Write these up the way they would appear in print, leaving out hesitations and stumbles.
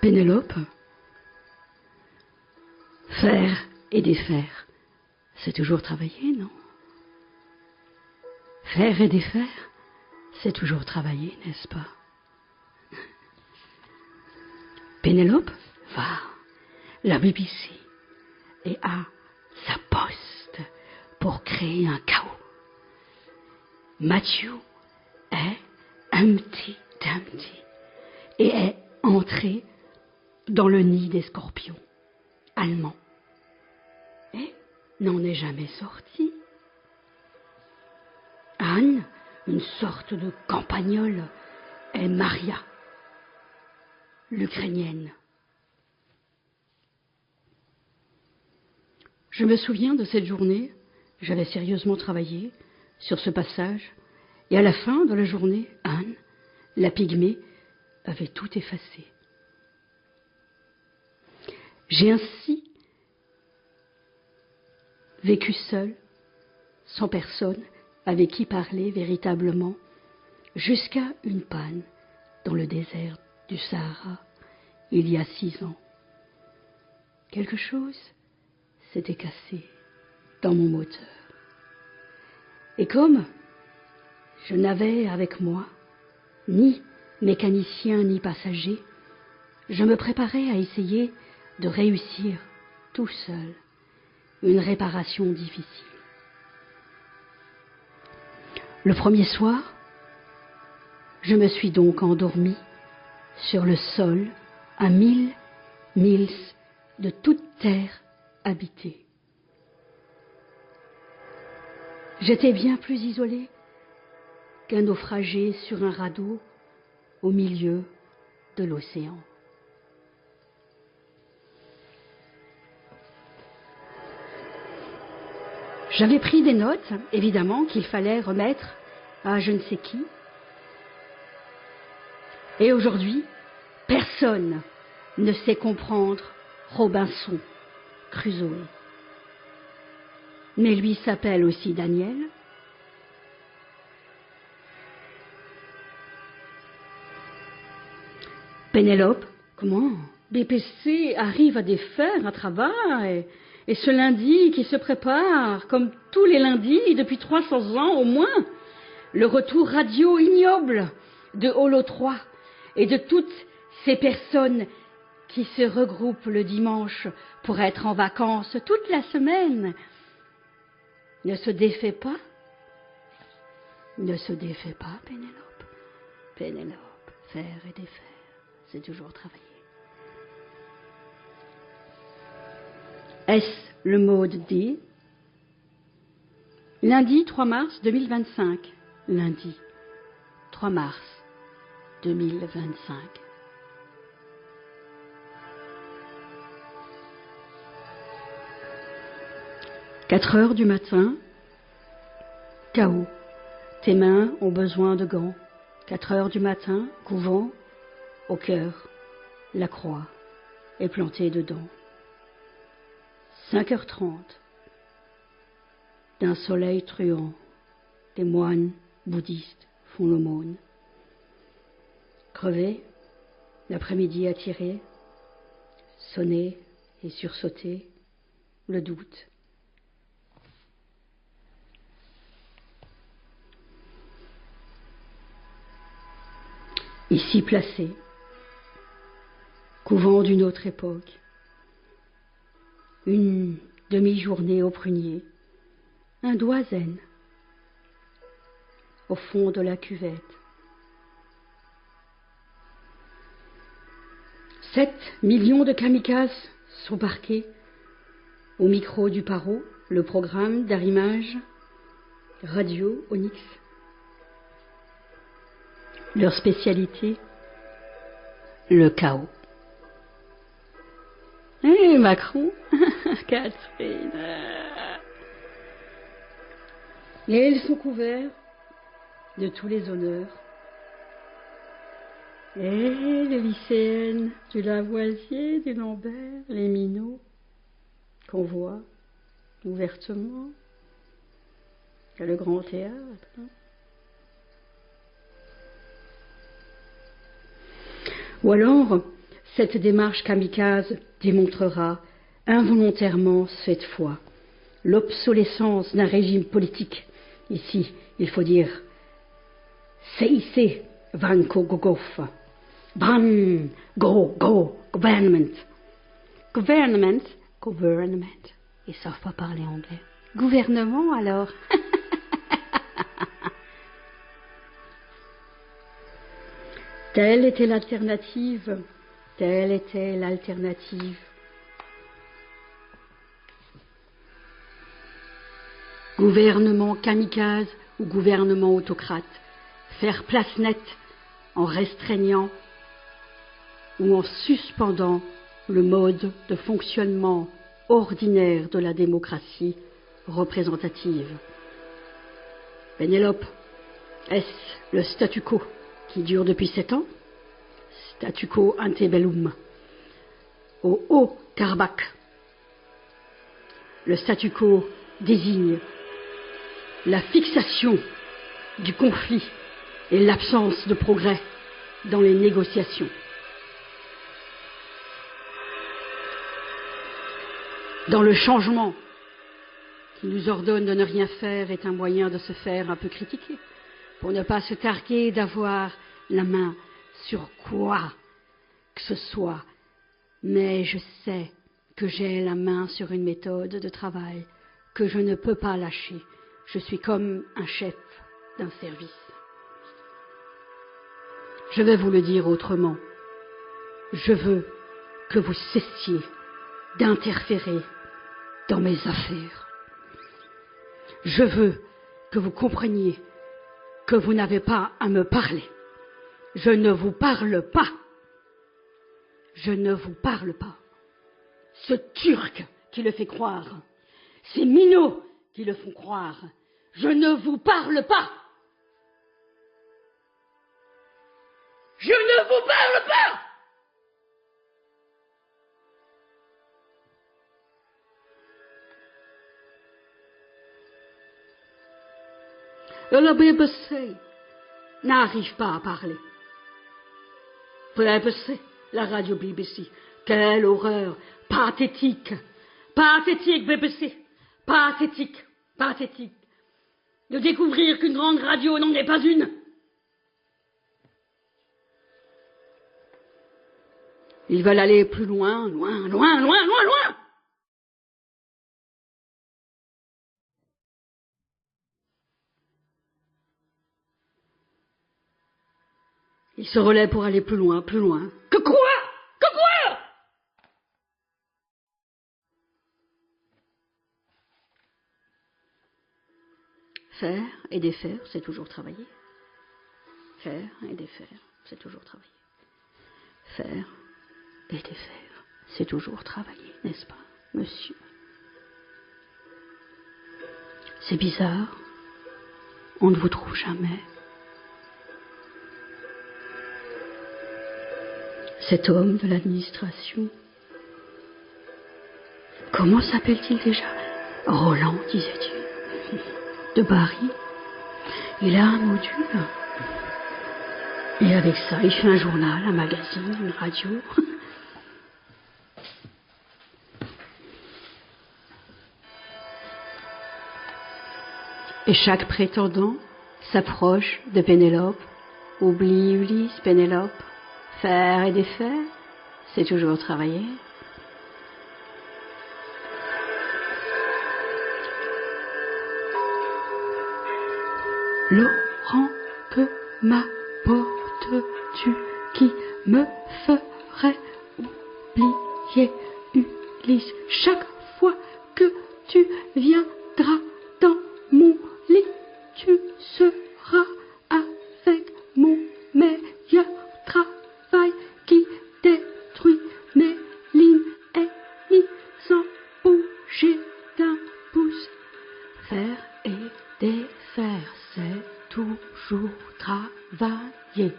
Pénélope, faire et défaire, c'est toujours travailler, non? Faire et défaire, c'est toujours travailler, n'est-ce pas? Pénélope va la BBC et a sa poste pour créer un chaos. Matthew est Humpty Dumpty et est entré dans le nid des scorpions allemands et n'en est jamais sorti. Anne, une sorte de campagnole, est Maria, l'Ukrainienne. Je me souviens de cette journée, j'avais sérieusement travaillé sur ce passage, et à la fin de la journée, Anne, la pygmée, avait tout effacé. J'ai ainsi vécu seule, sans personne avec qui parler véritablement, jusqu'à une panne dans le désert du Sahara, il y a 6 ans. Quelque chose s'était cassé dans mon moteur. Et comme je n'avais avec moi ni mécanicien ni passager, je me préparais à essayer de réussir tout seul une réparation difficile. Le premier soir, je me suis donc endormie sur le sol à 1000 milles de toute terre habitée. J'étais bien plus isolée qu'un naufragé sur un radeau au milieu de l'océan. J'avais pris des notes, évidemment, qu'il fallait remettre à je ne sais qui. Et aujourd'hui, personne ne sait comprendre Robinson Crusoe. Mais lui s'appelle aussi Daniel. Pénélope, comment BPC arrive à défaire un travail et ce lundi qui se prépare, comme tous les lundis depuis 300 ans au moins, le retour radio ignoble de Holo 3 et de toutes ces personnes qui se regroupent le dimanche pour être en vacances toute la semaine. Ne se défait pas, Pénélope. Pénélope, faire et défaire, c'est toujours travailler. Est-ce le mode D? Lundi 3 mars 2025. Lundi 3 mars 2025. « 4 heures du matin, chaos. Tes mains ont besoin de gants. 4 heures du matin, couvent, au cœur, la croix est plantée dedans. 5h30, d'un soleil truand, des moines bouddhistes font l'aumône. Crevé, l'après-midi a tiré, sonné et sursauté, le doute. Ici placé, couvent d'une autre époque, une demi-journée au prunier, un doigt zen, au fond de la cuvette. 7 millions de kamikazes sont parqués. Au micro du Paro, le programme d'arrimage Radio Onyx. Leur spécialité, le chaos. Hé, Macron, Catherine. Et ils sont couverts de tous les honneurs. Et les lycéennes du Lavoisier, du Lambert, les minots, qu'on voit ouvertement à le grand théâtre. Ou alors, Cette démarche kamikaze démontrera involontairement cette fois l'obsolescence d'un régime politique. Ici, il faut dire CIC Van Kogogof, Ban Go Government. Government. Ils savent pas parler anglais. Gouvernement alors. Telle était l'alternative. Gouvernement kamikaze ou gouvernement autocrate. Faire place nette en restreignant ou en suspendant le mode de fonctionnement ordinaire de la démocratie représentative. Pénélope, est-ce le statu quo qui dure depuis 7 ans? Statu quo antebellum. Au Haut-Karabakh. Le statu quo désigne la fixation du conflit et l'absence de progrès dans les négociations. Dans le changement qui nous ordonne de ne rien faire est un moyen de se faire un peu critiquer, pour ne pas se targuer d'avoir la main sur quoi que ce soit. Mais je sais que j'ai la main sur une méthode de travail que je ne peux pas lâcher. Je suis comme un chef d'un service. Je vais vous le dire autrement. Je veux que vous cessiez d'interférer dans mes affaires. Je veux que vous compreniez que vous n'avez pas à me parler. Je ne vous parle pas. Je ne vous parle pas. Ce Turc qui le fait croire, ces minots qui le font croire, je ne vous parle pas. Je ne vous parle pas. La BBC n'arrive pas à parler. BBC, la radio BBC, quelle horreur, pathétique, pathétique BBC, pathétique, pathétique, de découvrir qu'une grande radio n'en est pas une. Ils veulent aller plus loin, loin, loin, loin, loin, loin. Ils se relaient pour aller plus loin, plus loin. Que quoi? Que quoi? Faire et défaire, c'est toujours travailler. Faire et défaire, c'est toujours travailler. Faire et défaire, c'est toujours travailler, n'est-ce pas, monsieur? C'est bizarre, on ne vous trouve jamais. Cet homme de l'administration, comment s'appelle-t-il déjà? Roland, disait-il, de Paris. Il a un module. Et avec ça, il fait un journal, un magazine, une radio. Et chaque prétendant s'approche de Pénélope, oublie Ulysse, Pénélope. Faire et défaire, c'est toujours travailler. Laurent, que m'apportes-tu qui me ferait oublier Ulysse chaque fois que tu viendras dans mon lit? Tu seras avec mon meilleur travail qui détruit mes lignes ennemies sans bouger d'un pouce. Faire et défaire, c'est toujours travailler.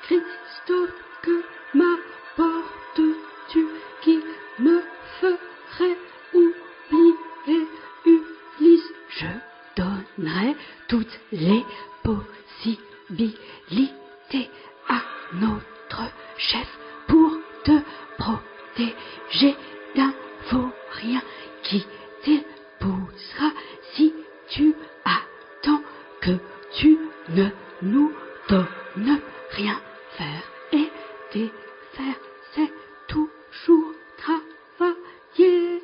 Christophe, que m'apportes-tu qui me ferait oublier Ulysse? Je donnerai toutes les possibilités notre chef pour te protéger d'un faux rien qui t'épousera si tu attends que tu ne nous donnes rien. Faire et défaire, c'est toujours travailler.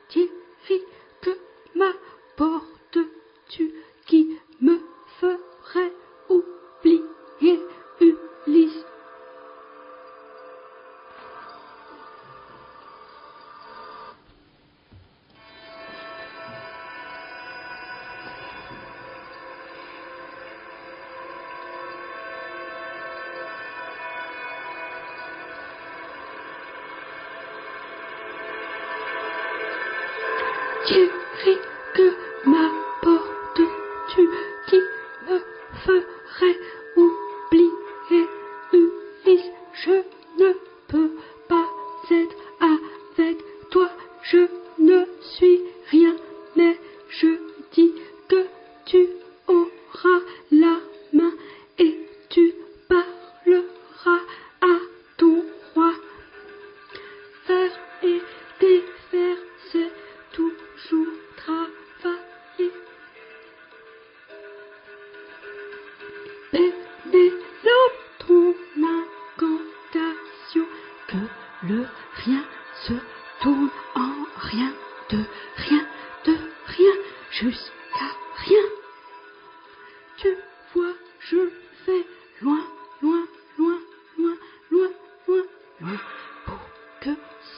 Thierry, que m'apportes-tu qui me ferait oublier Ulysse? Thierry, que m'apportes-tu qui me ferait oublier Ulysse? Je ne peux pas être avec toi, je ne suis rien, mais je dis que tu auras la main et tu parleras à ton roi. Faire et défaire, c'est toujours travailler. Pénélope, ton incantation, que le rien se tourne en rien, de rien, jusqu'à rien. Tu vois, je vais loin, loin, loin, loin, loin, loin, loin, pour que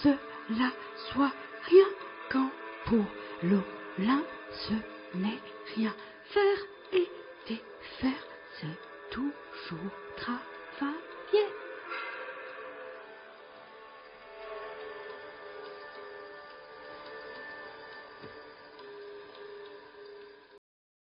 cela soit rien, quand pour l'Olympe ce n'est rien. Faire